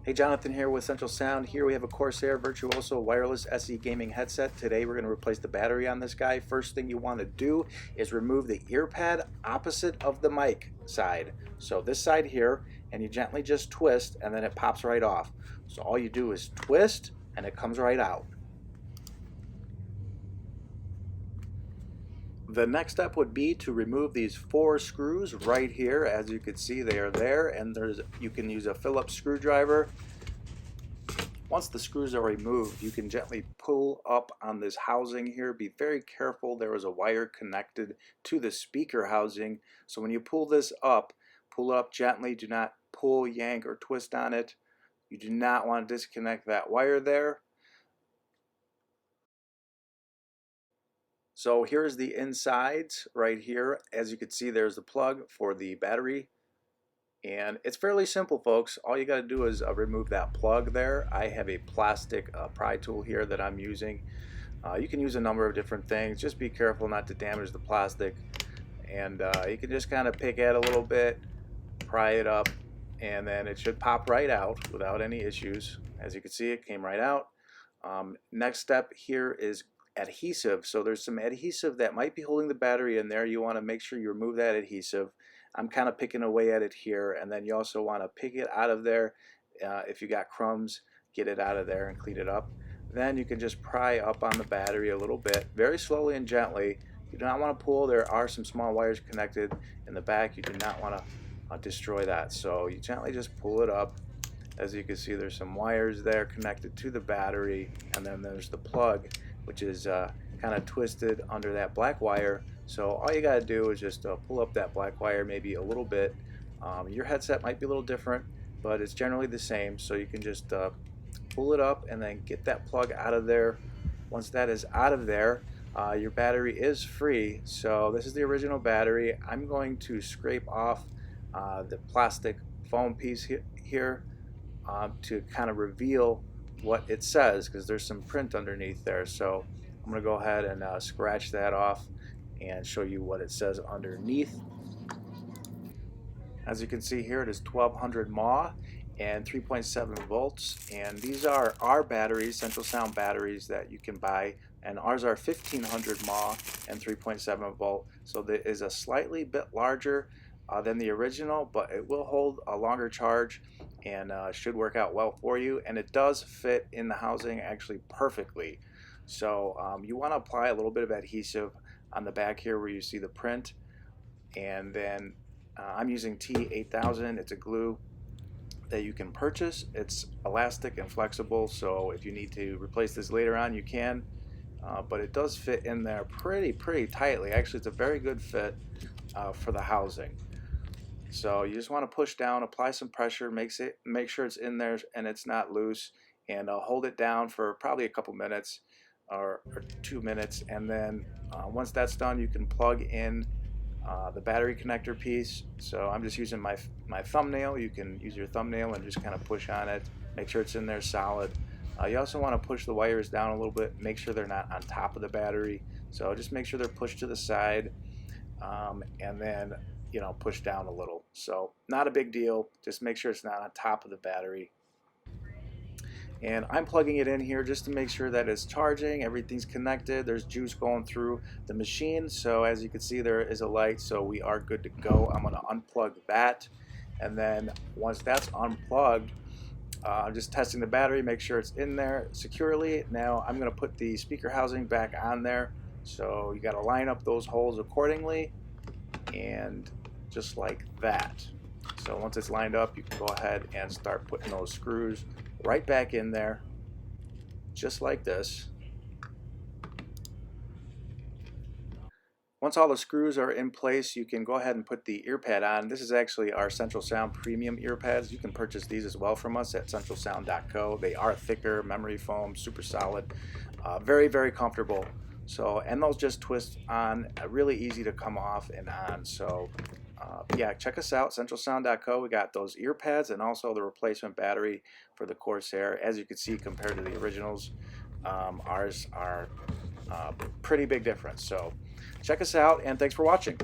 Hey, Jonathan here with Central Sound. Here we have a Corsair Virtuoso wireless SE gaming headset. Today we're going to replace the battery on this guy. First thing you want to do is remove the ear pad opposite of the mic side. So this side here, and you gently just twist and then it pops right off. So all you do is twist and it comes right out. The next step would be to remove these 4 screws right here. As you can see, they are there, and you can use a Phillips screwdriver. Once the screws are removed, you can gently pull up on this housing here. Be very careful. There is a wire connected to the speaker housing. So when you pull it up gently. Do not pull, yank, or twist on it. You do not want to disconnect that wire there. So here's the insides right here. As you can see, there's the plug for the battery. And it's fairly simple, folks. All you got to do is remove that plug there. I have a plastic pry tool here that I'm using. You can use a number of different things. Just be careful not to damage the plastic. And you can just kind of pick at it a little bit, pry it up, and then it should pop right out without any issues. As you can see, it came right out. Next step here is adhesive. So there's some adhesive that might be holding the battery in there. You want to make sure you remove that adhesive. I'm kind of picking away at it here, and then you also want to pick it out of there. If you got crumbs, get it out of there and clean it up. Then you can just pry up on the battery a little bit, very slowly and gently. You do not want to pull. There are some small wires connected in the back. You do not want to destroy that. So you gently just pull it up. As you can see, there's some wires there connected to the battery, and then there's the plug, which is kind of twisted under that black wire. So all you got to do is just pull up that black wire maybe a little bit. Your headset might be a little different, but it's generally the same. So you can just pull it up and then get that plug out of there. Once that is out of there, your battery is free. So this is the original battery. I'm going to scrape off the plastic foam piece here to kind of reveal what it says, because there's some print underneath there. So I'm going to go ahead and scratch that off and show you what it says underneath. As you can see here, it is 1200 mAh and 3.7 volts, and these are our batteries, Central Sound batteries, that you can buy, and ours are 1500 mAh and 3.7 volt. So that is a slightly bit larger than the original, but it will hold a longer charge and should work out well for you, and it does fit in the housing actually perfectly. So you want to apply a little bit of adhesive on the back here where you see the print, and then I'm using T8000. It's a glue that you can purchase. It's elastic and flexible, so if you need to replace this later on, you can, but it does fit in there pretty tightly. Actually, it's a very good fit for the housing. So you just want to push down, apply some pressure, make sure it's in there and it's not loose, and hold it down for probably a couple minutes or 2 minutes, and then once that's done, you can plug in the battery connector piece. So I'm just using my thumbnail. You can use your thumbnail and just kind of push on it, make sure it's in there solid. You also want to push the wires down a little bit, make sure they're not on top of the battery. So just make sure they're pushed to the side, and then push down a little. So not a big deal, just make sure it's not on top of the battery. And I'm plugging it in here just to make sure that it's charging, everything's connected, there's juice going through the machine. So as you can see, there is a light, so we are good to go. I'm going to unplug that, and then once that's unplugged, I'm just testing the battery, make sure it's in there securely. Now I'm going to put the speaker housing back on there, so you got to line up those holes accordingly, and just like that. So once it's lined up, you can go ahead and start putting those screws right back in there, just like this. Once all the screws are in place, you can go ahead and put the ear pad on. This is actually our Central Sound premium ear pads. You can purchase these as well from us at centralsound.co. They are thicker, memory foam, super solid, very comfortable. So, and those just twist on, really easy to come off and on. So yeah, check us out, centralsound.co. We got those ear pads and also the replacement battery for the Corsair. As you can see, compared to the originals, ours are pretty big difference. So check us out, and thanks for watching.